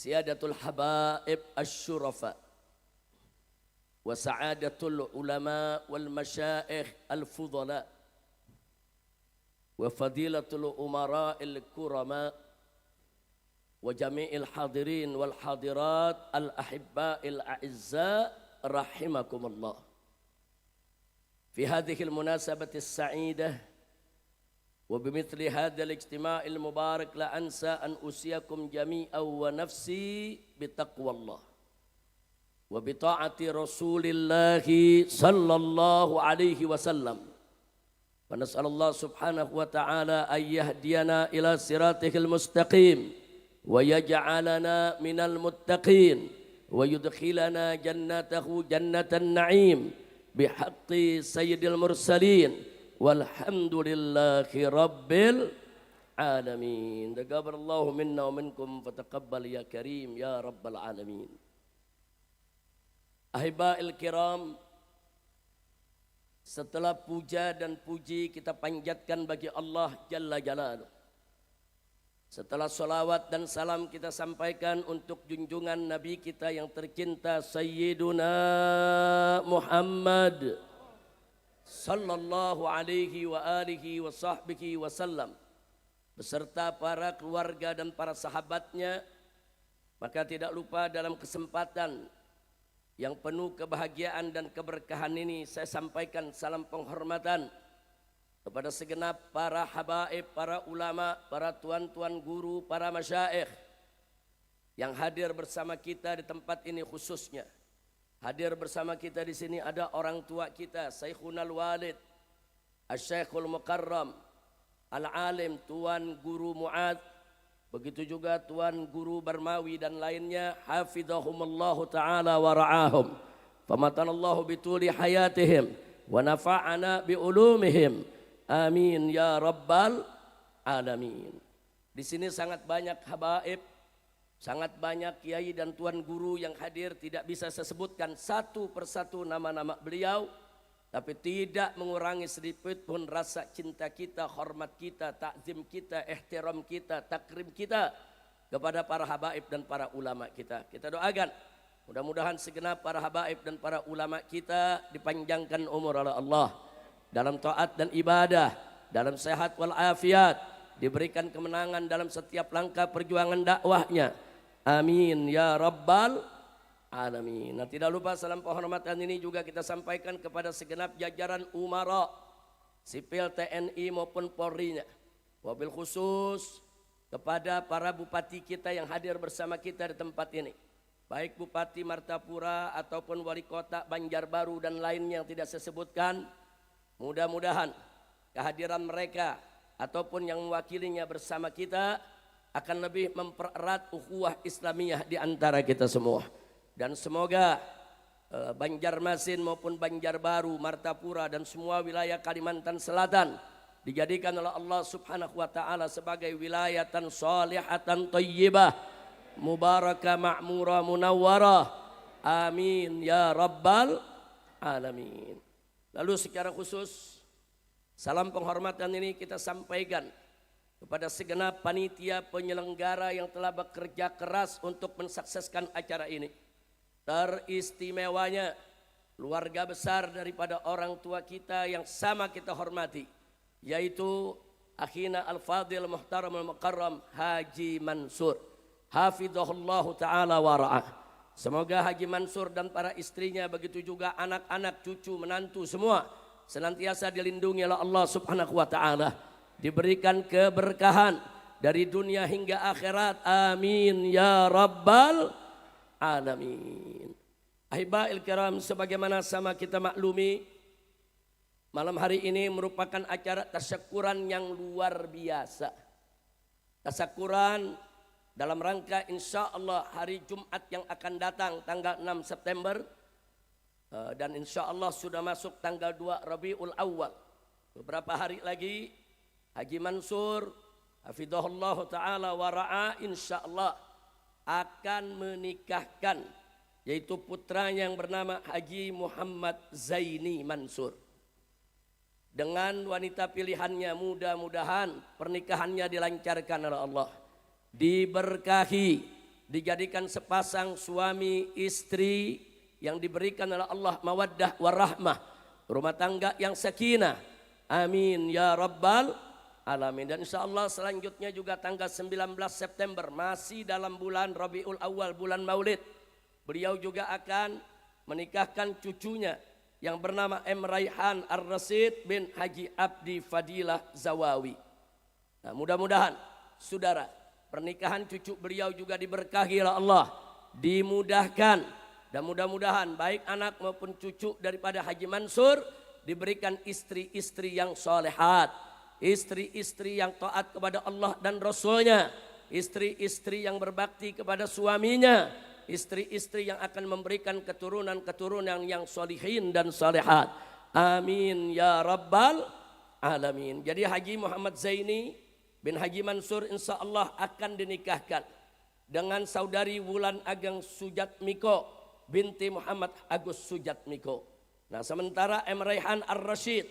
Siyadatul habaib asyurafa wa sa'adatul ulama wal masyaikh al fudala wa fadilatul umara al kurama wa jami'il hadirin wal hadirat al ahibba al a'izza rahimakumullah. Fi hadhihi al munasabati as-sa'idah wa bimithli hadha al-ijtima' al-mubarak la ansa an usiyakum jami'an wa nafsi bitaqwallah wa bita'ati Rasulillah sallallahu alaihi wasallam. Wa nas'alullah subhanahu wa ta'ala an yahdiyana ila siratihil mustaqim wa yaj'alana minal muttaqin wa yudkhilana jannatahu jannatan na'im bihaqqi sayyidil mursalin. Walhamdulillahi rabbil alamin. Taqabbalallahu minna wa minkum fataqabbal ya karim ya rabbal alamin. Ahiba'il kiram, setelah puja dan puji kita panjatkan bagi Allah Jalla Jalaluh, setelah salawat dan salam kita sampaikan untuk junjungan Nabi kita yang tercinta Sayyiduna Muhammad sallallahu alaihi wa alihi wa sahbihi wasallam beserta para keluarga dan para sahabatnya, maka tidak lupa dalam kesempatan yang penuh kebahagiaan dan keberkahan ini saya sampaikan salam penghormatan kepada segenap para habaib, para ulama, para tuan-tuan guru, para masyaikh yang hadir bersama kita di tempat ini. Khususnya hadir bersama kita di sini ada orang tua kita, Syekhunal Walid, Asy-Syekhul Mukarram, Al-Alim, Tuan Guru Mu'ad, begitu juga Tuan Guru Barmawi dan lainnya, hafidhahumullahu ta'ala wa ra'ahum. Famatanallahu bituli hayatihim wa nafa'ana biulumihim. Amin ya rabbal alamin. Di sini sangat banyak habaib, sangat banyak kiai dan tuan guru yang hadir. Tidak bisa saya sebutkan satu persatu nama-nama beliau, tapi tidak mengurangi sedikit pun rasa cinta kita, hormat kita, takzim kita, ihtiram kita, takrim kita kepada para habaib dan para ulama kita. Kita doakan mudah-mudahan segenap para habaib dan para ulama kita dipanjangkan umur oleh Allah dalam taat dan ibadah, dalam sehat wal afiat, diberikan kemenangan dalam setiap langkah perjuangan dakwahnya. Amin ya rabbal alamin. Nah, tidak lupa salam penghormatan ini juga kita sampaikan kepada segenap jajaran umara sipil TNI maupun Polri-nya. Wabil khusus kepada para bupati kita yang hadir bersama kita di tempat ini, baik Bupati Martapura ataupun Wali Kota Banjarbaru dan lainnya yang tidak saya sebutkan. Mudah-mudahan kehadiran mereka ataupun yang mewakilinya bersama kita akan lebih mempererat ukhuwah Islamiyah di antara kita semua. Dan semoga Banjarmasin maupun Banjarbaru, Martapura dan semua wilayah Kalimantan Selatan dijadikan oleh Allah Subhanahu wa taala sebagai wilayatan shalihatan thayyibah mubarakah ma'murah munawwarah. Amin ya rabbal alamin. Lalu secara khusus salam penghormatan ini kita sampaikan kepada segenap panitia penyelenggara yang telah bekerja keras untuk mensukseskan acara ini. Teristimewanya keluarga besar daripada orang tua kita yang sama kita hormati, yaitu akhina al-fadil muhtaram al-mukarram Haji Mansur, hafidhahullahu ta'ala wa ra'ah. Semoga Haji Mansur dan para istrinya, begitu juga anak-anak, cucu, menantu semua senantiasa dilindungi oleh Allah Subhanahu wa ta'ala, diberikan keberkahan dari dunia hingga akhirat. Amin ya rabbal alamin. Ahiba'il kiram, sebagaimana sama kita maklumi, malam hari ini merupakan acara tasyakuran yang luar biasa. Tasyakuran dalam rangka insya Allah hari Jumat yang akan datang tanggal 6 September dan insya Allah sudah masuk tanggal 2 Rabiul Awal. Beberapa hari lagi Haji Mansur hafidhahullah ta'ala wa ra'a insya Allah akan menikahkan, yaitu putranya yang bernama Haji Muhammad Zaini Mansur dengan wanita pilihannya. Mudah-mudahan pernikahannya dilancarkan oleh Allah, diberkahi, dijadikan sepasang suami istri yang diberikan oleh Allah mawaddah warahmah, rumah tangga yang sakinah. Amin ya rabbal alamin. Dan insyaallah selanjutnya juga tanggal 19 September masih dalam bulan Rabiul Awal, bulan Maulid, beliau juga akan menikahkan cucunya yang bernama M. Raihan Ar-Rasid bin Haji Abdi Fadilah Zawawi. Nah, mudah-mudahan saudara, pernikahan cucu beliau juga diberkahi oleh Allah, dimudahkan, dan mudah-mudahan baik anak maupun cucu daripada Haji Mansur diberikan istri-istri yang solehat, istri-istri yang taat kepada Allah dan Rasulnya, istri-istri yang berbakti kepada suaminya, istri-istri yang akan memberikan keturunan-keturunan yang solihin dan solehat. Amin ya rabbal alamin. Jadi Haji Muhammad Zaini bin Haji Mansur insya Allah akan dinikahkan dengan saudari Wulan Ageng Sujatmiko binti Muhammad Agus Sujatmiko. Nah, sementara M. Raihan Ar-Rasyid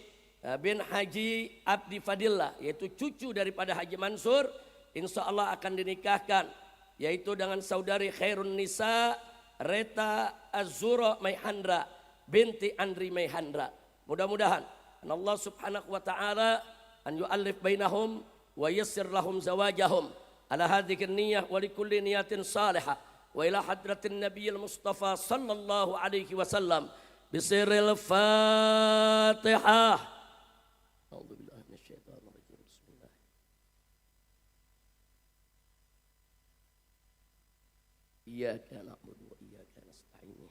bin Haji Abdi Fadillah, yaitu cucu daripada Haji Mansur, insya Allah akan dinikahkan yaitu dengan saudari Khairun Nisa Reta Azura Maihandra binti Andri Maihandra. Mudah-mudahan Allah subhanahu wa ta'ala an yu'allif bainahum wa yassir lahum zawajahum ala hadhihi niyyah wa likulli niyatin salihah wa ila hadratin nabiyil mustafa sallallahu alaihi wasallam bisiril Fatihah. A'udzubillahi minasyaitonir rajim. Bismillah. Iyyaka na'budu wa iyyaka nasta'in.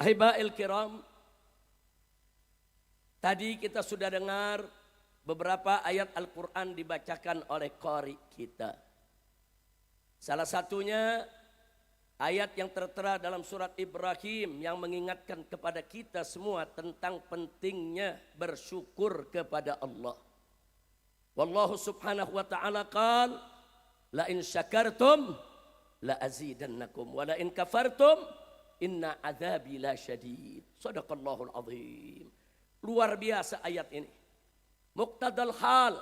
Ahibail kiram, tadi kita sudah dengar beberapa ayat Al-Quran dibacakan oleh qari kita. Salah satunya ayat yang tertera dalam surat Ibrahim yang mengingatkan kepada kita semua tentang pentingnya bersyukur kepada Allah. Wallahu subhanahu wa ta'ala qala la in syakartum la azidannakum wa la in kafartum inna adzabi la syadid. Shadaqallahul azim. Luar biasa ayat ini. Muqtadal hal.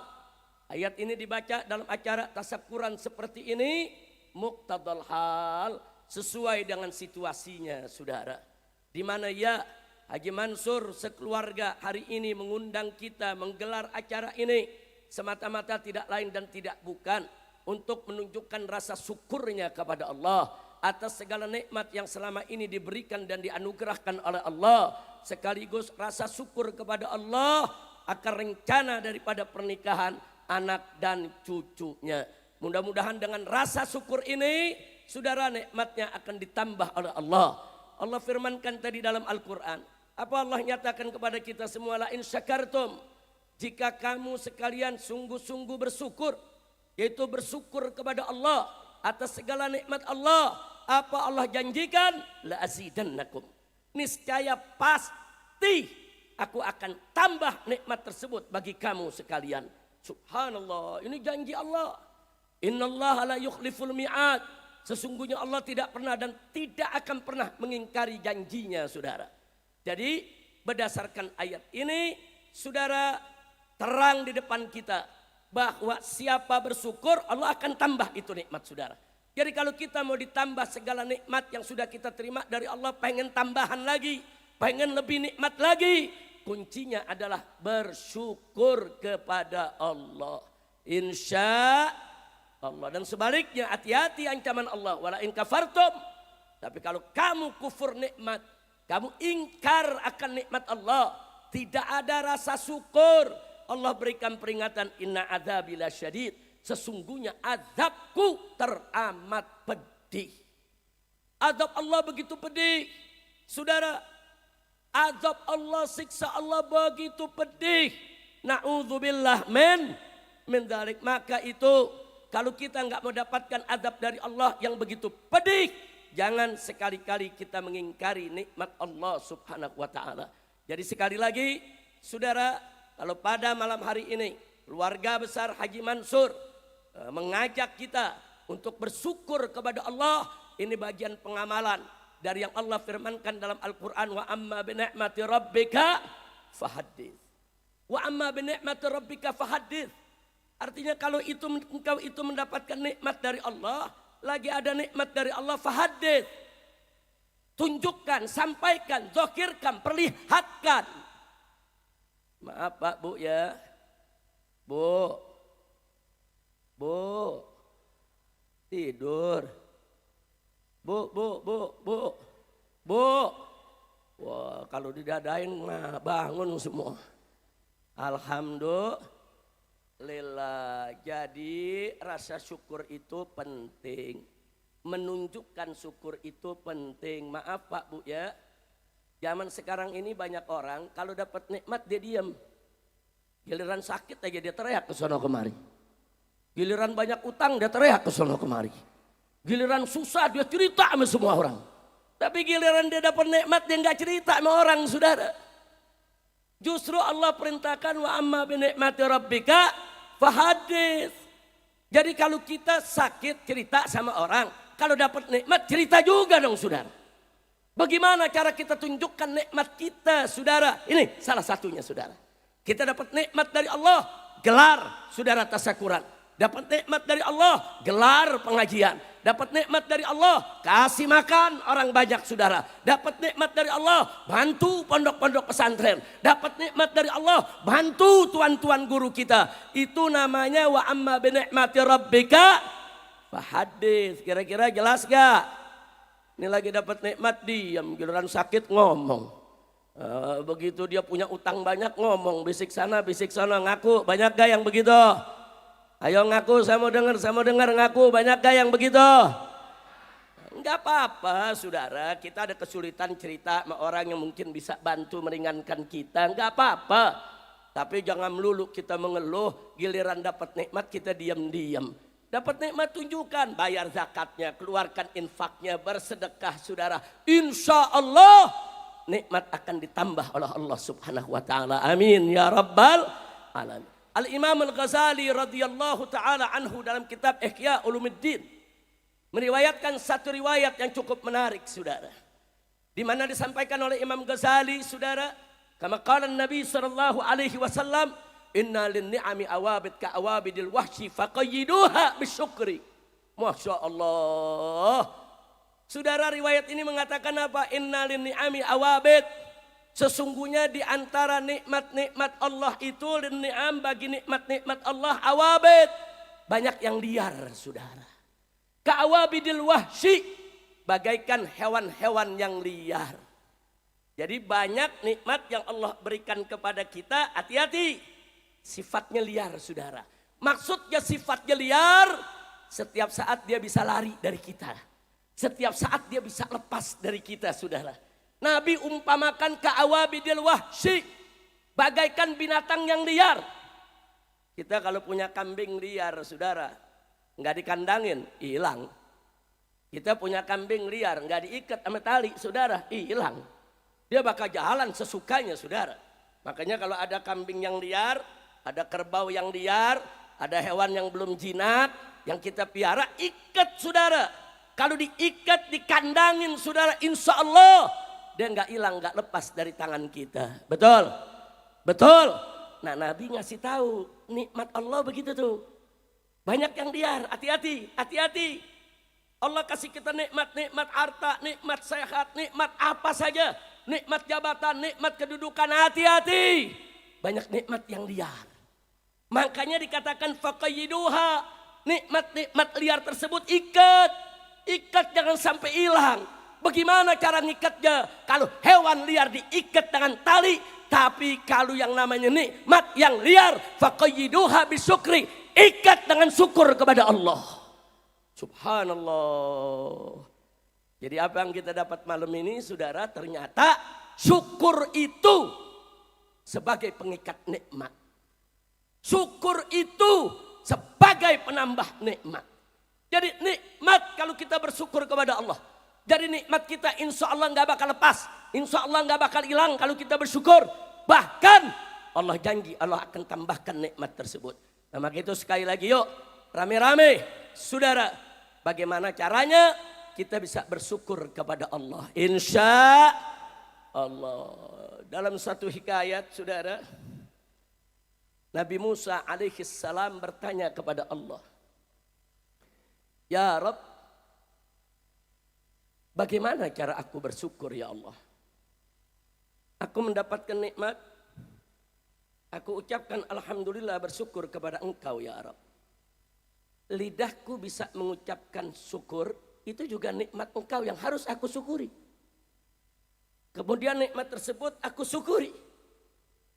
Ayat ini dibaca dalam acara tasyakuran seperti ini. Muqtadal hal, sesuai dengan situasinya saudara. Di mana ya Haji Mansur sekeluarga hari ini mengundang kita menggelar acara ini semata-mata tidak lain dan tidak bukan untuk menunjukkan rasa syukurnya kepada Allah atas segala nikmat yang selama ini diberikan dan dianugerahkan oleh Allah, sekaligus rasa syukur kepada Allah akan rencana daripada pernikahan anak dan cucunya. Mudah-mudahan dengan rasa syukur ini saudara, nikmatnya akan ditambah oleh Allah. Allah firmankan tadi dalam Al-Quran, apa Allah nyatakan kepada kita semua, la in syakartum, jika kamu sekalian sungguh-sungguh bersyukur, yaitu bersyukur kepada Allah atas segala nikmat Allah, apa Allah janjikan? La azidannakum, niscaya pasti aku akan tambah nikmat tersebut bagi kamu sekalian. Subhanallah, ini janji Allah. Innallaha la yukhliful mi'ad, sesungguhnya Allah tidak pernah dan tidak akan pernah mengingkari janjinya saudara. Jadi berdasarkan ayat ini saudara, terang di depan kita bahwa siapa bersyukur Allah akan tambah itu nikmat saudara. Jadi kalau kita mau ditambah segala nikmat yang sudah kita terima dari Allah, pengen tambahan lagi, pengen lebih nikmat lagi, kuncinya adalah bersyukur kepada Allah. Insya Allah. Dan sebaliknya hati-hati ancaman Allah, wala in kafartum, tapi kalau kamu kufur nikmat, kamu ingkar akan nikmat Allah, tidak ada rasa syukur, Allah berikan peringatan, inna adzabi lasyadid, sesungguhnya azabku teramat pedih. Azab Allah begitu pedih saudara, azab Allah, siksa Allah begitu pedih. Na'udzubillah min dzalik. Maka itu kalau kita nggak mendapatkan azab dari Allah yang begitu pedih, jangan sekali-kali kita mengingkari nikmat Allah subhanahu wa ta'ala. Jadi sekali lagi saudara, kalau pada malam hari ini keluarga besar Haji Mansur mengajak kita untuk bersyukur kepada Allah, ini bagian pengamalan dari yang Allah firmankan dalam Al-Quran, wa amma bi ni'mati rabbika fahaddits. Wa amma bi ni'mati rabbika fahaddits. Artinya kalau engkau itu mendapatkan nikmat dari Allah, lagi ada nikmat dari Allah, fahaddits. Tunjukkan, sampaikan, zahirkan, perlihatkan. Maaf Pak, Bu ya. Bu. Tidur. Bu. Wah, kalau didadain mah bangun semua. Alhamdulillah. Jadi rasa syukur itu penting. Menunjukkan syukur itu penting. Maaf Pak Bu ya. Zaman sekarang ini banyak orang kalau dapat nikmat dia diam. Giliran sakit aja dia teriak ke sono kemari. Giliran banyak utang dia teriak ke sono kemari. Giliran susah dia cerita sama semua orang. Tapi giliran dia dapat nikmat dia nggak cerita sama orang, saudara. Justru Allah perintahkan wa amma bi ni'mati rabbika fahaddits. Jadi kalau kita sakit cerita sama orang, kalau dapat nikmat cerita juga dong, saudara. Bagaimana cara kita tunjukkan nikmat kita, saudara? Ini salah satunya, saudara. Kita dapat nikmat dari Allah, gelar saudara tasyakuran. Dapat nikmat dari Allah, gelar pengajian. Dapat nikmat dari Allah, kasih makan orang banyak, saudara. Dapat nikmat dari Allah, bantu pondok-pondok pesantren. Dapat nikmat dari Allah, bantu tuan-tuan guru kita. Itu namanya wa amma bi ni'mati rabbika fahaddits. Kira-kira jelas gak? Ini lagi dapat nikmat diam, giliran sakit ngomong. Begitu dia punya utang banyak ngomong, bisik sana ngaku. Banyak gak yang begitu? Ayo ngaku, saya mau dengar ngaku. Banyak gak yang begitu? Enggak apa-apa saudara, kita ada kesulitan cerita sama orang yang mungkin bisa bantu meringankan kita. Enggak apa-apa. Tapi jangan melulu kita mengeluh, giliran dapat nikmat kita diam-diam. Dapat nikmat tunjukkan, bayar zakatnya, keluarkan infaknya, bersedekah saudara. Insya Allah nikmat akan ditambah oleh Allah subhanahu wa ta'ala. Amin ya rabbal alamin. Al-Imam Al-Ghazali radhiyallahu ta'ala anhu dalam kitab Ihya Ulumuddin meriwayatkan satu riwayat yang cukup menarik, saudara. Di mana disampaikan oleh Imam Ghazali, saudara, kama qala Nabi sallallahu alaihi wasallam, inna lin-ni'ami awabid ka awabidil wahsyi faqayyiduha bisyukri. Masya Allah. Saudara, riwayat ini mengatakan apa? Inna lin-ni'ami awabid. Sesungguhnya di antara nikmat-nikmat Allah itu, lin-ni'am, bagi nikmat-nikmat Allah, awabid, banyak yang liar, saudara. Ka'awabidil wahsyi, bagaikan hewan-hewan yang liar. Jadi banyak nikmat yang Allah berikan kepada kita, hati-hati, sifatnya liar, saudara. Maksudnya sifatnya liar, setiap saat dia bisa lari dari kita. Setiap saat dia bisa lepas dari kita, saudara. Nabi umpamakan ka'awabidil wahsyi, bagaikan binatang yang liar. Kita kalau punya kambing liar, saudara, nggak dikandangin, hilang. Kita punya kambing liar, nggak diikat sama tali, saudara, hilang. Dia bakal jalan sesukanya, saudara. Makanya kalau ada kambing yang liar, ada kerbau yang liar, ada hewan yang belum jinak, yang kita piara, ikat, saudara. Kalau diikat, dikandangin, saudara, insya Allah dia nggak hilang, nggak lepas dari tangan kita. Betul? Betul? Nah, Nabi ngasih tahu nikmat Allah begitu tuh. Banyak yang liar, hati-hati, hati-hati. Allah kasih kita nikmat harta, nikmat sehat, nikmat apa saja, nikmat jabatan, nikmat kedudukan, hati-hati. Banyak nikmat yang liar. Makanya dikatakan faqayyiduha, nikmat-nikmat liar tersebut ikat jangan sampai hilang. Bagaimana cara ngikatnya? Kalau hewan liar diikat dengan tali, tapi kalau yang namanya nikmat yang liar, faqayyiduha bisyukri, ikat dengan syukur kepada Allah. Subhanallah. Jadi apa yang kita dapat malam ini, saudara, ternyata syukur itu sebagai pengikat nikmat. Syukur itu sebagai penambah nikmat. Jadi nikmat kalau kita bersyukur kepada Allah. Jadi nikmat kita insya Allah nggak bakal lepas, insya Allah nggak bakal hilang kalau kita bersyukur. Bahkan Allah janji Allah akan tambahkan nikmat tersebut. Nah, maka itu sekali lagi yuk rame-rame, saudara, bagaimana caranya kita bisa bersyukur kepada Allah? Insya Allah. Dalam satu hikayat, saudara, Nabi Musa alaihi salam bertanya kepada Allah, "Ya Rabb, bagaimana cara aku bersyukur ya Allah? Aku mendapatkan nikmat, aku ucapkan alhamdulillah bersyukur kepada Engkau ya Rabb. Lidahku bisa mengucapkan syukur, itu juga nikmat Engkau yang harus aku syukuri. Kemudian nikmat tersebut aku syukuri.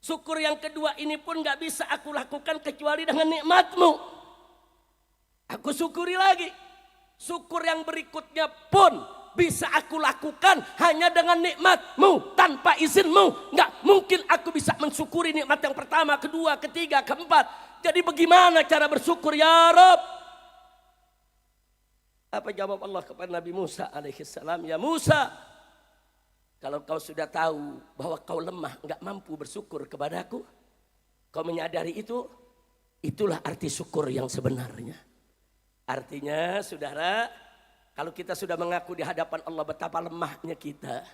Syukur yang kedua ini pun gak bisa aku lakukan kecuali dengan nikmat-Mu. Aku syukuri lagi. Syukur yang berikutnya pun bisa aku lakukan hanya dengan nikmat-Mu, tanpa izin-Mu. Nggak mungkin aku bisa mensyukuri nikmat yang pertama, kedua, ketiga, keempat. Jadi bagaimana cara bersyukur ya Rabb? Apa jawab Allah kepada Nabi Musa alaihissalam? Ya Musa, kalau kau sudah tahu bahwa kau lemah, nggak mampu bersyukur kepadaku, kau menyadari itu, itulah arti syukur yang sebenarnya. Artinya saudara, kalau kita sudah mengaku di hadapan Allah betapa lemahnya kita,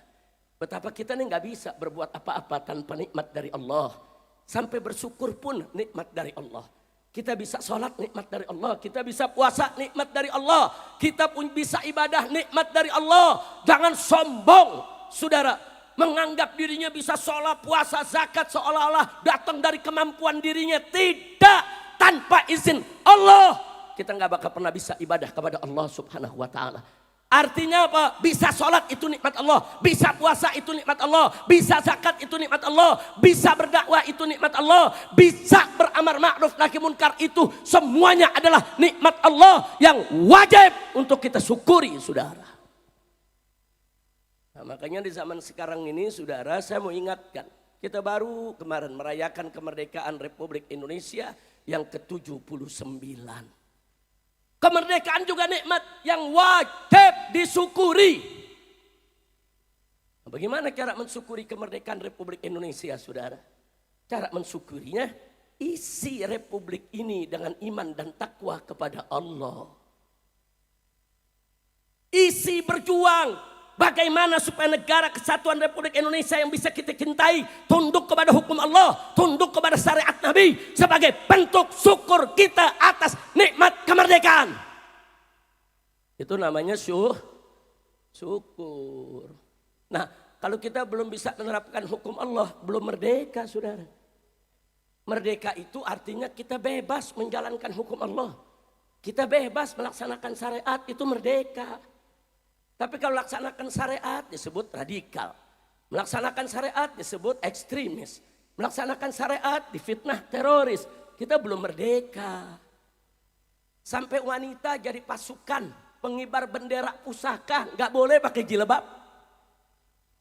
betapa kita ini nggak bisa berbuat apa-apa tanpa nikmat dari Allah. Sampai bersyukur pun nikmat dari Allah. Kita bisa sholat nikmat dari Allah, kita bisa puasa nikmat dari Allah, kita pun bisa ibadah nikmat dari Allah. Jangan sombong saudara, menganggap dirinya bisa sholat, puasa, zakat seolah-olah datang dari kemampuan dirinya. Tidak, tanpa izin Allah kita nggak bakal pernah bisa ibadah kepada Allah subhanahu wa ta'ala. Artinya apa? Bisa sholat itu nikmat Allah, bisa puasa itu nikmat Allah, bisa zakat itu nikmat Allah, bisa berdakwah itu nikmat Allah, bisa beramar ma'ruf nahi munkar, itu semuanya adalah nikmat Allah yang wajib untuk kita syukuri saudara. Nah, makanya di zaman sekarang ini saudara, saya mau ingatkan, kita baru kemarin merayakan kemerdekaan Republik Indonesia yang ke-79. Kemerdekaan juga nikmat yang wajib disyukuri. Bagaimana cara mensyukuri kemerdekaan Republik Indonesia saudara? Cara mensyukurinya, isi republik ini dengan iman dan takwa kepada Allah. Isi berjuang bagaimana supaya negara kesatuan Republik Indonesia yang bisa kita cintai tunduk kepada hukum Allah, tunduk kepada syariat Nabi sebagai bentuk syukur kita atas nikmat kemerdekaan. Itu namanya syukur. Nah, kalau kita belum bisa menerapkan hukum Allah, belum merdeka saudara. Merdeka itu artinya kita bebas menjalankan hukum Allah. Kita bebas melaksanakan syariat, itu merdeka. Tapi kalau melaksanakan syariat disebut radikal. Melaksanakan syariat disebut ekstremis. Melaksanakan syariat difitnah teroris. Kita belum merdeka. Sampai wanita jadi pasukan pengibar bendera pusaka, nggak boleh pakai jilbab.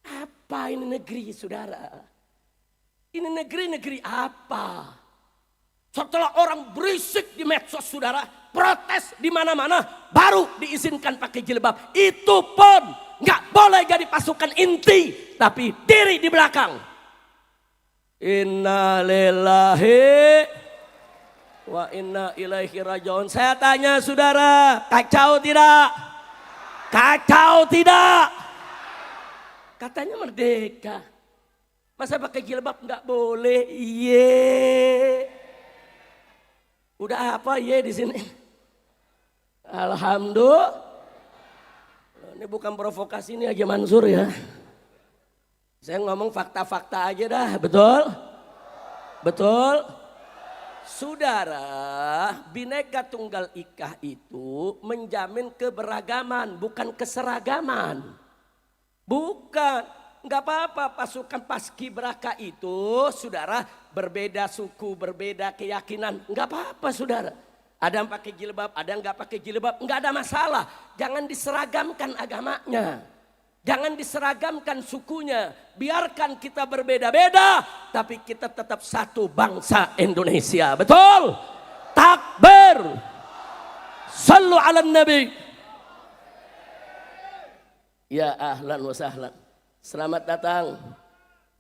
Apa ini negeri saudara? Ini negeri apa? Setelah orang berisik di medsos saudara, protes di mana-mana, baru diizinkan pakai jilbab. Itu pun nggak boleh jadi pasukan inti, tapi diri di belakang. Inna lillahi wa inna ilaihi rajiun. Saya tanya saudara, kacau tidak? Kacau tidak? Katanya merdeka, masa pakai jilbab nggak boleh? Iye. Udah apa ye di sini? Alhamdulillah. Ini bukan provokasi, ini Haji Mansur ya. Saya ngomong fakta-fakta aja dah, betul? Betul? Saudara, Bhinneka Tunggal Ika itu menjamin keberagaman, bukan keseragaman. Bukan, nggak apa-apa pasukan Paskibraka itu, saudara, berbeda suku, berbeda keyakinan, nggak apa-apa saudara. Ada yang pakai jilbab, ada yang nggak pakai jilbab, nggak ada masalah. Jangan diseragamkan agamanya. Jangan diseragamkan sukunya, biarkan kita berbeda-beda, tapi kita tetap satu bangsa Indonesia, betul? Takbir, sallu ala nabi. Ya ahlan wa sahlan, selamat datang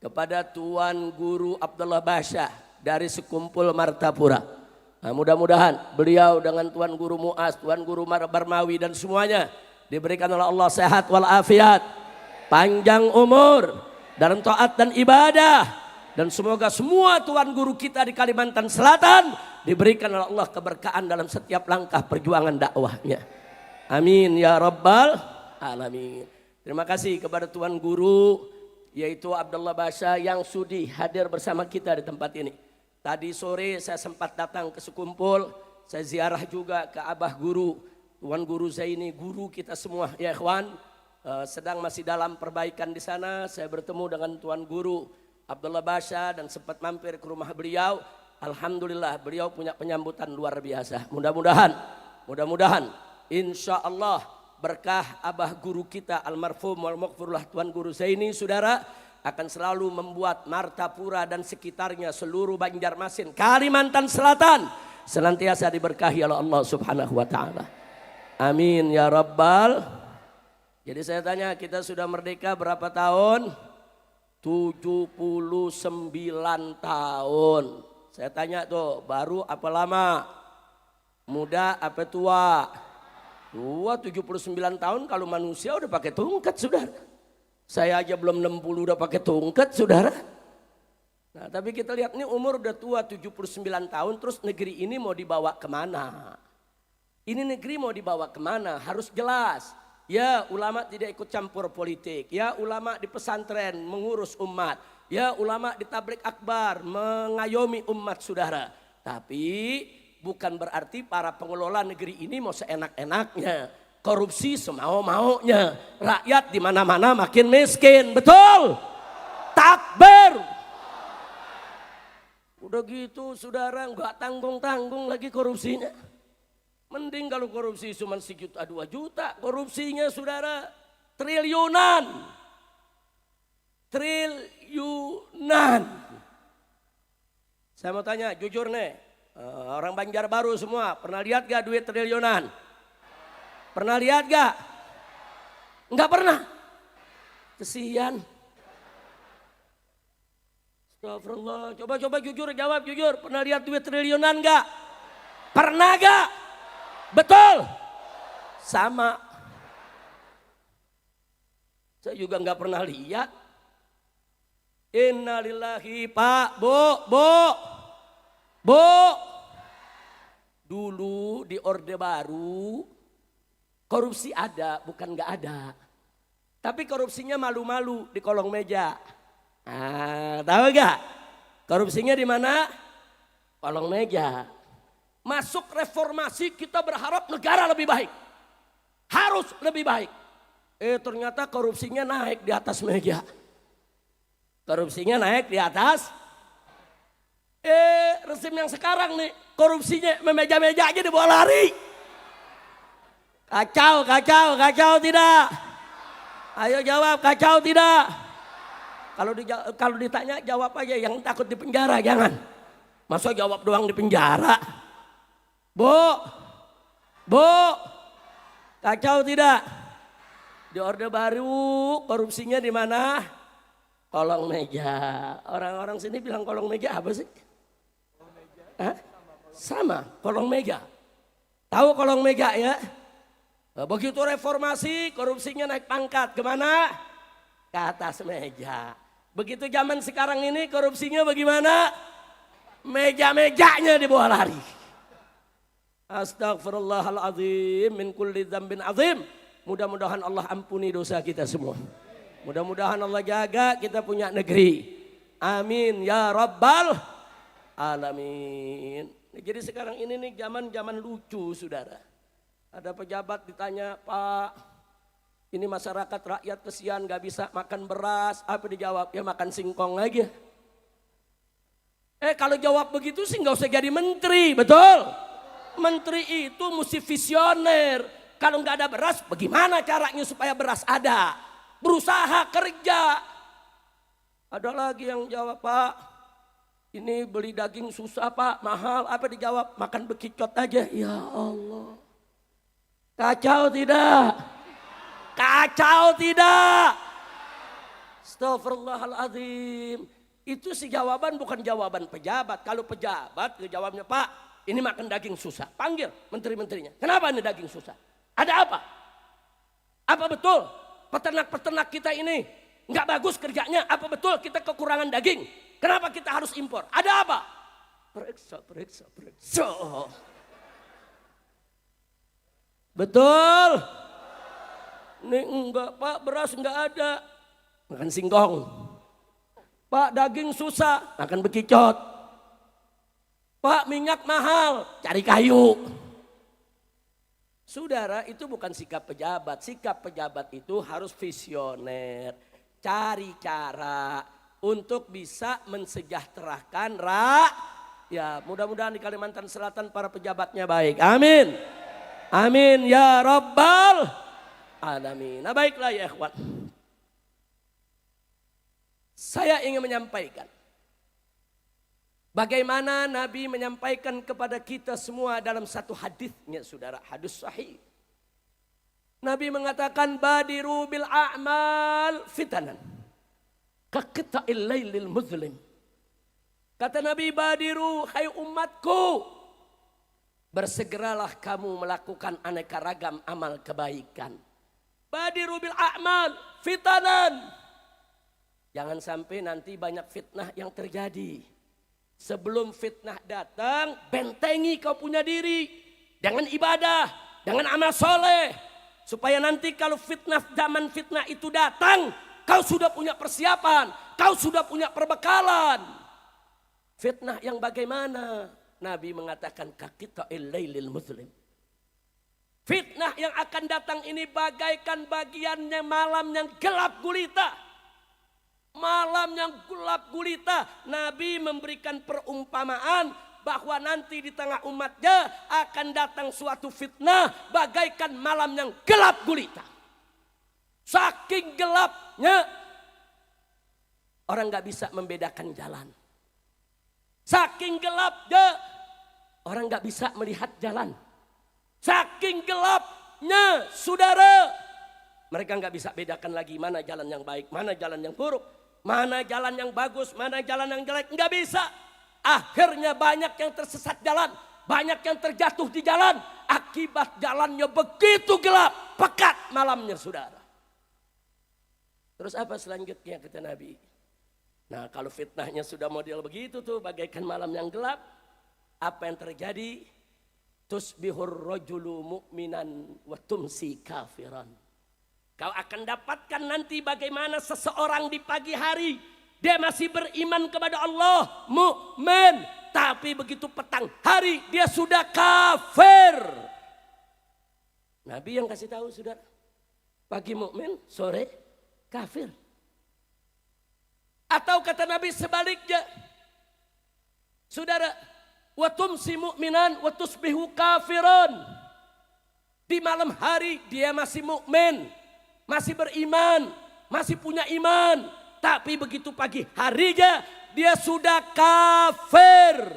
kepada Tuan Guru Abdullah Basyah dari Sekumpul Martapura. Nah, mudah-mudahan beliau dengan Tuan Guru Muaz, Tuan Guru Barmawi dan semuanya diberikan oleh Allah sehat walafiat, panjang umur dalam taat dan ibadah, Dan semoga semua tuan guru kita di Kalimantan Selatan diberikan oleh Allah keberkahan dalam setiap langkah perjuangan dakwahnya. Amin ya rabbal alamin. Terima kasih kepada tuan guru yaitu Abdullah Basha yang sudi hadir bersama kita di tempat ini. Tadi sore saya sempat datang ke Sekumpul, saya ziarah juga ke Abah Guru, Tuan Guru Zaini, guru kita semua ya ikhwan. Sedang masih dalam perbaikan di sana. Saya bertemu dengan Tuan Guru Abdullah Basha dan sempat mampir ke rumah beliau. Alhamdulillah beliau punya penyambutan luar biasa. Mudah-mudahan insya Allah berkah Abah Guru kita almarhum wal maghfurullah Tuan Guru Zaini saudara akan selalu membuat Martapura dan sekitarnya seluruh Banjarmasin, Kalimantan Selatan senantiasa diberkahi oleh Allah Subhanahu wa taala. Amin ya rabbal. Jadi saya tanya, kita sudah merdeka berapa tahun? 79 tahun. Saya tanya tuh, baru apa lama? Muda apa tua? Tua 79 tahun kalau manusia udah pakai tungkat saudara. Saya aja belum 60 udah pakai tungkat saudara. Nah tapi kita lihat nih umur udah tua 79 tahun terus negeri ini mau dibawa kemana? Ini negeri mau dibawa kemana? Harus jelas. Ya ulama tidak ikut campur politik. Ya ulama di pesantren mengurus umat. Ya ulama di tablik akbar mengayomi umat saudara. Tapi bukan berarti para pengelola negeri ini mau seenak-enaknya. Korupsi semau-maunya. Rakyat di mana-mana makin miskin. Betul? Takbir. Udah gitu saudara nggak tanggung-tanggung lagi korupsinya. Mending kalau korupsi cuma sejuta 2 juta, korupsinya saudara triliunan. Triliunan. Saya mau tanya jujur nih, orang Banjarbaru semua pernah lihat gak duit triliunan? Pernah lihat gak? Enggak pernah. Kesian. Astagfirullah. Coba jujur, jawab jujur. Pernah lihat duit triliunan gak? Pernah gak? Betul. Sama. Saya juga nggak pernah lihat. Innalillahi Pak, Bu. Dulu di Orde Baru korupsi ada, bukan nggak ada. Tapi korupsinya malu-malu di kolong meja. Tahu nggak? Korupsinya di mana? Kolong meja. Masuk reformasi kita berharap negara lebih baik. Harus lebih baik. Ternyata korupsinya naik di atas meja. Korupsinya naik di atas. Rezim yang sekarang nih korupsinya memeja-meja aja dibawa lari. Kacau tidak? Ayo jawab, kacau tidak? Kalau ditanya jawab aja, yang takut di penjara jangan. Masa jawab doang di penjara? Bu, kacau tidak? Di Orde Baru korupsinya di mana? Kolong meja. Orang-orang sini bilang kolong meja apa sih? Sama, kolong meja. Tahu kolong meja ya? Begitu reformasi korupsinya naik pangkat kemana? Ke atas meja. Begitu zaman sekarang ini korupsinya bagaimana? Meja-mejanya dibawa lari. Astaghfirullahaladzim min kulli dzambin azim. Mudah-mudahan Allah ampuni dosa kita semua. Mudah-mudahan Allah jaga kita punya negeri. Amin ya rabbal alamin. Jadi sekarang ini nih zaman lucu saudara. Ada pejabat ditanya, Pak, ini masyarakat rakyat kesian gak bisa makan beras. Apa dijawab? Ya makan singkong aja. Kalau jawab begitu sih gak usah jadi menteri, betul? Menteri itu mesti visioner. Kalau nggak ada beras, bagaimana caranya supaya beras ada? Berusaha kerja. Ada lagi yang jawab, Pak, ini beli daging susah Pak, mahal. Apa dijawab? Makan bekicot aja. Ya Allah. Kacau tidak? Kacau tidak? Astagfirullahaladzim. Itu sih jawaban bukan jawaban pejabat. Kalau pejabat jawabnya, Pak, ini makan daging susah. Panggil menteri-menterinya. Kenapa ini daging susah? Ada apa? Apa betul peternak-peternak kita ini nggak bagus kerjanya? Apa betul kita kekurangan daging? Kenapa kita harus impor? Ada apa? Periksa. Betul? Ini enggak Pak, beras enggak ada. Makan singkong. Pak, daging susah, makan bekicot. Pak, minyak mahal, cari kayu. Saudara, itu bukan sikap pejabat. Sikap pejabat itu harus visioner. Cari cara untuk bisa mensejahterakan ya, mudah-mudahan di Kalimantan Selatan para pejabatnya baik. Amin. Amin ya Rabbal Alamin. Nah, baiklah ya ikhwan. Saya ingin menyampaikan bagaimana Nabi menyampaikan kepada kita semua dalam satu hadisnya, saudara, hadis sahih. Nabi mengatakan badiru bil a'mal fitanan kaqita'il lailil muzlim. Kata Nabi, badiru, hai umatku, bersegeralah kamu melakukan aneka ragam amal kebaikan. Badiru bil a'mal fitanan. Jangan sampai nanti banyak fitnah yang terjadi. Sebelum fitnah datang, bentengi kau punya diri dengan ibadah, dengan amal soleh. Supaya nanti kalau zaman fitnah itu datang, kau sudah punya persiapan, kau sudah punya perbekalan. Fitnah yang bagaimana? Nabi mengatakan kaqita'il lailil muzlim. Fitnah yang akan datang ini bagaikan bagiannya malam yang gelap gulita. Malam yang gelap gulita. Nabi memberikan perumpamaan bahwa nanti di tengah umatnya akan datang suatu fitnah bagaikan malam yang gelap gulita. Saking gelapnya orang gak bisa membedakan jalan. Saking gelapnya orang gak bisa melihat jalan. Saking gelapnya saudara, mereka gak bisa bedakan lagi mana jalan yang baik, mana jalan yang buruk. Mana jalan yang bagus, mana jalan yang jelek, nggak bisa. Akhirnya banyak yang tersesat jalan, banyak yang terjatuh di jalan. Akibat jalannya begitu gelap, pekat malamnya saudara. Terus apa selanjutnya kata Nabi? Nah, kalau fitnahnya sudah model begitu tuh, bagaikan malam yang gelap, apa yang terjadi? Tusbihur rajulu mu'minan wa tumsi kafiran. Kau akan dapatkan nanti bagaimana seseorang di pagi hari dia masih beriman kepada Allah, mukmin, tapi begitu petang hari dia sudah kafir. Nabi yang kasih tahu saudara, pagi mukmin, sore kafir. Atau kata Nabi sebaliknya, saudara, wa tumsi mu'minan wa tusbihu kafiran. Di malam hari dia masih mukmin, masih beriman, masih punya iman. Tapi begitu pagi harinya dia sudah kafir.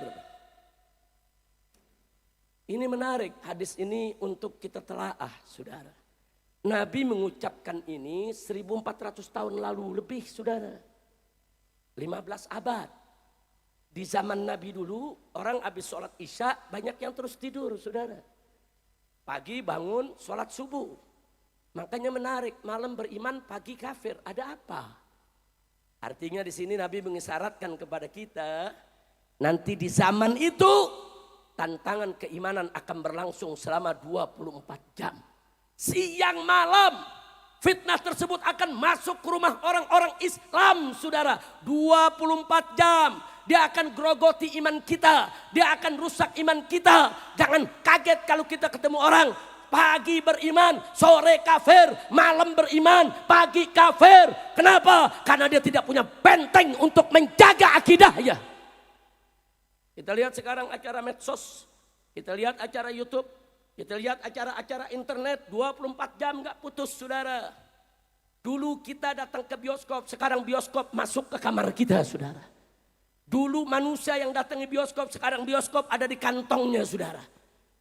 Ini menarik, hadis ini untuk kita telaah saudara. Nabi mengucapkan ini 1400 tahun lalu lebih saudara. 15 abad. Di zaman Nabi dulu orang habis sholat isya banyak yang terus tidur saudara. Pagi bangun sholat subuh. Makanya menarik, malam beriman, pagi kafir. Ada apa? Artinya di sini Nabi mengisyaratkan kepada kita, nanti di zaman itu tantangan keimanan akan berlangsung selama 24 jam. Siang malam fitnah tersebut akan masuk ke rumah orang-orang Islam saudara. 24 jam. Dia akan grogoti iman kita. Dia akan rusak iman kita. Jangan kaget kalau kita ketemu orang. Pagi beriman, sore kafir, malam beriman, pagi kafir. Kenapa? Karena dia tidak punya benteng untuk menjaga akidahnya. Kita lihat sekarang acara medsos, kita lihat acara YouTube, kita lihat acara-acara internet 24 jam gak putus saudara. Dulu kita datang ke bioskop, sekarang bioskop masuk ke kamar kita saudara. Dulu manusia yang datang ke bioskop, sekarang bioskop ada di kantongnya saudara.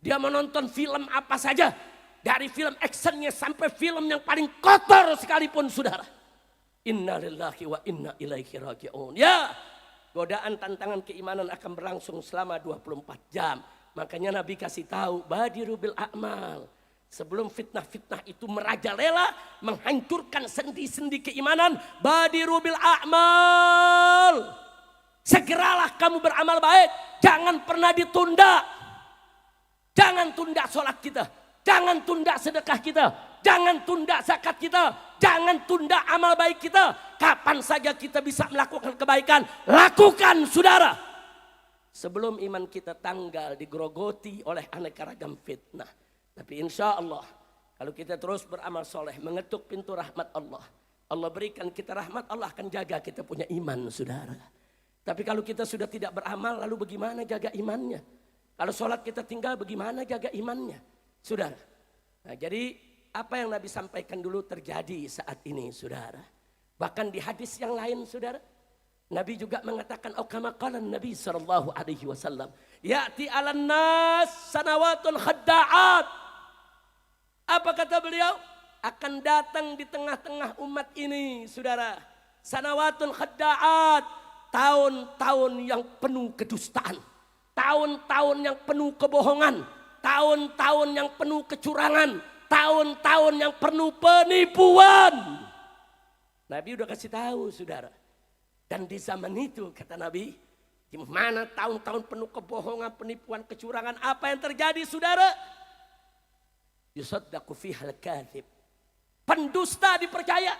Dia menonton film apa saja. Dari film actionnya sampai film yang paling kotor sekalipun saudara. Inna lillahi wa inna ilaihi raji'un. Ya, godaan tantangan keimanan akan berlangsung selama 24 jam. Makanya Nabi kasih tahu, badiru bil a'mal. Sebelum fitnah-fitnah itu merajalela, menghancurkan sendi-sendi keimanan. Badiru bil a'mal. Segeralah kamu beramal baik. Jangan pernah ditunda. Jangan tunda sholat kita. Jangan tunda sedekah kita. Jangan tunda zakat kita. Jangan tunda amal baik kita. Kapan saja kita bisa melakukan kebaikan. Lakukan saudara. Sebelum iman kita tanggal digerogoti oleh aneka ragam fitnah. Tapi insya Allah. Kalau kita terus beramal soleh. Mengetuk pintu rahmat Allah. Allah berikan kita rahmat. Allah akan jaga kita punya iman saudara. Tapi kalau kita sudah tidak beramal, lalu bagaimana jaga imannya? Kalau sholat kita tinggal, bagaimana jaga imannya? Saudara. Nah, jadi apa yang Nabi sampaikan dulu terjadi saat ini, saudara. Bahkan di hadis yang lain, saudara. Nabi juga mengatakan, kama qala Nabi SAW. Ya'ti 'alan nas sanawatul khadda'at. Apa kata beliau? Akan datang di tengah-tengah umat ini, saudara. Sanawatul khadda'at. Tahun-tahun yang penuh kedustaan. Tahun-tahun yang penuh kebohongan. Tahun-tahun yang penuh kecurangan. Tahun-tahun yang penuh penipuan. Nabi udah kasih tahu saudara. Dan di zaman itu kata Nabi. Di mana tahun-tahun penuh kebohongan, penipuan, kecurangan. Apa yang terjadi saudara? Yusaddaqu fihal kadhib. Pendusta dipercaya.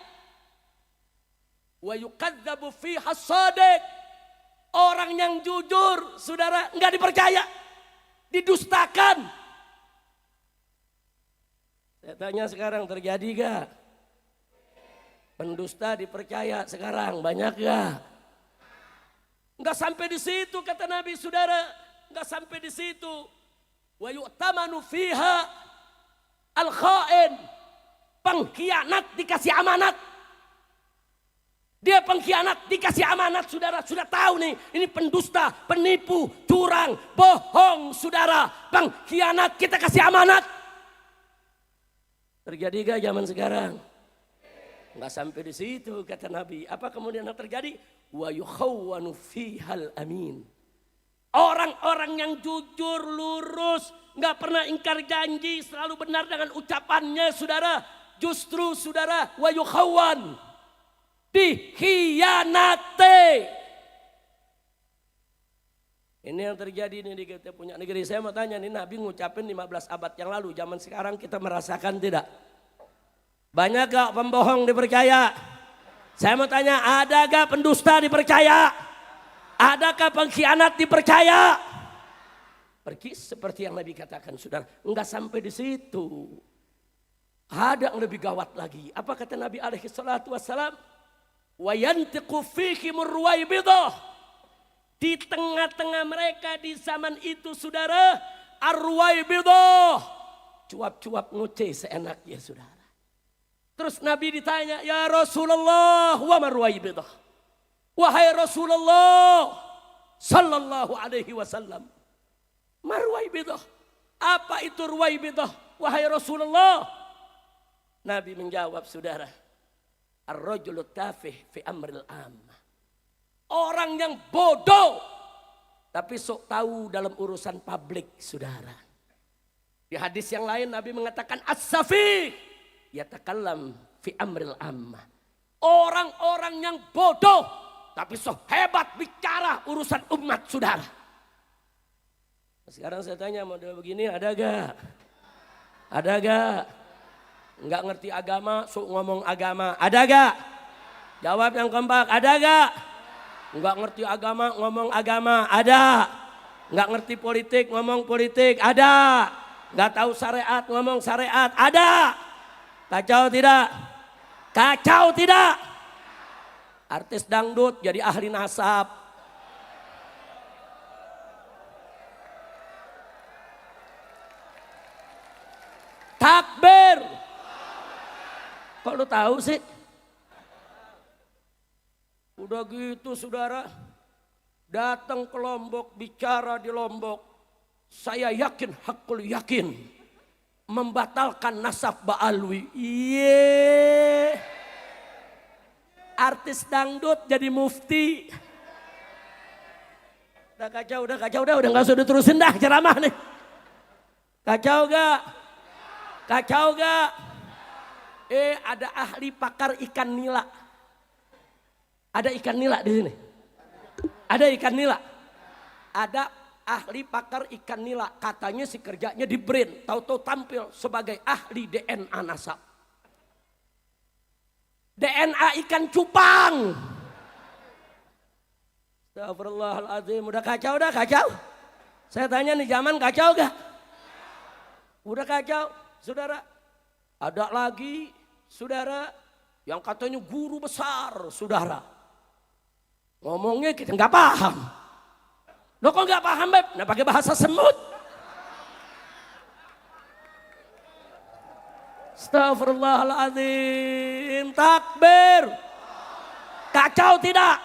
Wa yukadzabu fiha shadiq. Orang yang jujur, saudara, enggak dipercaya. Didustakan. Saya tanya sekarang terjadi gak? Pendusta dipercaya sekarang banyak gak? Enggak sampai di situ kata Nabi saudara. Enggak sampai di situ. Wa yu'tamanu fiha al-kha'in. Pengkhianat dikasih amanat. Dia pengkhianat dikasih amanat saudara. Sudah tahu nih ini pendusta, penipu, curang, bohong saudara. Pengkhianat kita kasih amanat. Terjadi gak zaman sekarang? Enggak sampai di situ kata Nabi. Apa kemudian yang terjadi? Wa yukhawwanu fihal amin. Orang-orang yang jujur, lurus, enggak pernah ingkar janji, selalu benar dengan ucapannya saudara. Justru saudara wa yukhawwan. Dikhianati. Ini yang terjadi nih di kita punya negeri. Saya mau tanya nih, Nabi ngucapin 15 abad yang lalu. Zaman sekarang kita merasakan tidak? Banyak gak pembohong dipercaya? Saya mau tanya, ada gak pendusta dipercaya? Adakah pengkhianat dipercaya? Pergi seperti yang Nabi katakan saudara. Enggak sampai di situ. Ada yang lebih gawat lagi. Apa kata Nabi alaihi salatu wassalam? Wa yantiqu fihimur ruwaibidah. Di tengah-tengah mereka di zaman itu saudara, ar-ruwaibidah. Cuap-cuap ngoceh seenaknya saudara. Terus Nabi ditanya, ya Rasulullah wa marwaibidah. Wahai Rasulullah sallallahu alaihi wasallam. Marwaibidah. Apa itu ruwaibidah? Wahai Rasulullah. Nabi menjawab saudara. Ar-rajulu tafih fi amril ammah. Orang yang bodoh tapi sok tahu dalam urusan publik saudara. Di hadis yang lain Nabi mengatakan as-safih yatakallam fi amril ammah. Orang-orang yang bodoh tapi sok hebat bicara urusan umat saudara. Sekarang saya tanya model begini ada gak? Ada gak? Enggak ngerti agama, sok ngomong agama. Ada gak? Jawab yang kompak, ada gak? Enggak ngerti agama, ngomong agama. Ada. Enggak ngerti politik, ngomong politik. Ada. Enggak tahu syariat, ngomong syariat. Ada. Kacau tidak? Kacau tidak? Artis dangdut jadi ahli nasab. Takbir. Kok lu tahu sih? Udah gitu saudara, datang ke Lombok, bicara di Lombok. Saya yakin, hakul yakin, membatalkan nasab Ba'alwi. Iye. Artis dangdut jadi mufti. Udah kacau, udah gak usah diterusin dah ceramah nih. Kacau gak? Kacau gak? Ada ahli pakar ikan nila. Ada ikan nila di sini? Ada ikan nila. Ada ahli pakar ikan nila. Katanya si kerjanya di BRIN. Tahu-tahu tampil sebagai ahli DNA nasab. DNA ikan cupang. Astagfirullahaladzim. Udah kacau, udah kacau. Saya tanya nih, zaman kacau gak? Udah kacau, saudara. Ada lagi, saudara, yang katanya guru besar, saudara. Ngomongnya kita nggak paham. Lo kok nggak paham, Beb? Nah, pakai bahasa semut. Astagfirullahaladzim. Takbir. Kacau tidak?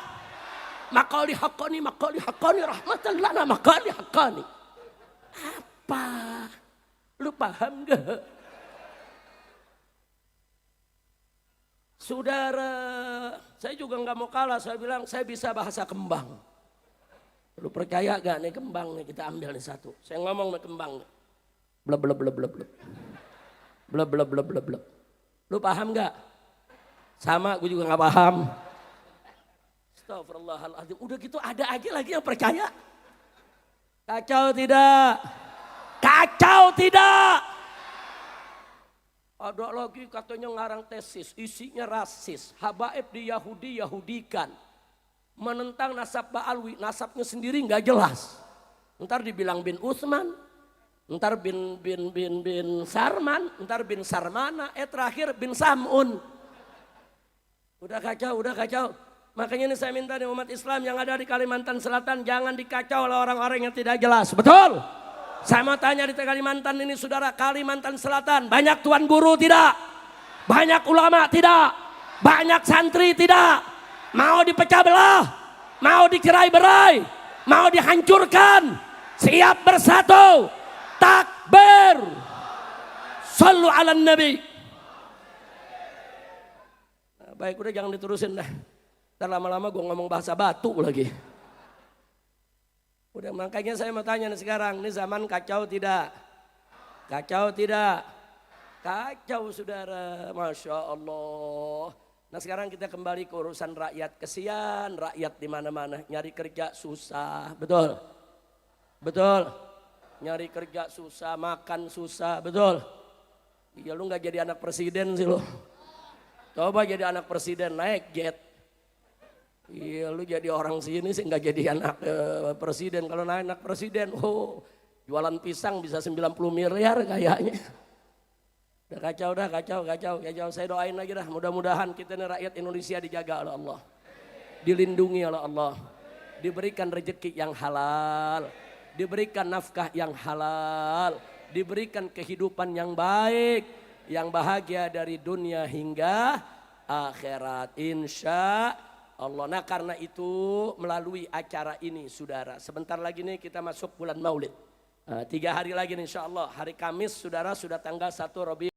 Makali hakani rahmatan lana makali hakani. Apa? Lu paham gak? Saudara, saya juga nggak mau kalah. Saya bilang saya bisa bahasa kembang. Lu percaya gak nih kembang nih, kita ambil nih satu. Saya ngomong nih kembang nih. Bleb bleb bleb bleb bleb. Bleb bleb bleb bleb bleb. Lu paham gak? Sama, gue juga nggak paham. Astagfirullahaladzim. Udah gitu ada aja lagi yang percaya. Kacau tidak? Kacau tidak? Ada lagi katanya ngarang tesis, isinya rasis. Habaib di Yahudikan. Menentang nasab Ba'alwi, nasabnya sendiri nggak jelas. Ntar dibilang bin Utsman, ntar bin Sarman, ntar bin Sarmana, terakhir bin Samun. Udah kacau, udah kacau. Makanya ini saya minta nih umat Islam yang ada di Kalimantan Selatan jangan dikacau oleh orang-orang yang tidak jelas. Betul? Saya mau tanya di Kalimantan ini saudara, Kalimantan Selatan banyak tuan guru tidak? Banyak ulama tidak? Banyak santri tidak? Mau dipecah belah? Mau dicerai-berai? Mau dihancurkan? Siap bersatu? Takbir! Sallu ala nabi. Nah, baik, udah jangan diterusin dah. Ntar lama-lama gue ngomong bahasa batu lagi. Udah, makanya saya mau tanya nih sekarang, ini zaman kacau tidak? Kacau tidak? Kacau saudara, Masya Allah. Nah sekarang kita kembali ke urusan rakyat. Kesian rakyat di mana-mana, nyari kerja susah, betul? Betul? Nyari kerja susah, makan susah, betul? Iya, lu gak jadi anak presiden sih lu. Coba jadi anak presiden, naik jet. Iya, lu jadi orang sini sih nggak jadi anak presiden. Kalau anak presiden, jualan pisang bisa 90 miliar kayaknya. Udah kacau, dah kacau. Saya doain lagi dah, mudah-mudahan kita ini rakyat Indonesia dijaga oleh Allah, dilindungi oleh Allah, diberikan rezeki yang halal, diberikan nafkah yang halal, diberikan kehidupan yang baik, yang bahagia dari dunia hingga akhirat, insya Allah. Nah karena itu melalui acara ini saudara, sebentar lagi nih kita masuk bulan Maulid. 3 hari lagi insya Allah, hari Kamis saudara sudah tanggal 1 Rabiul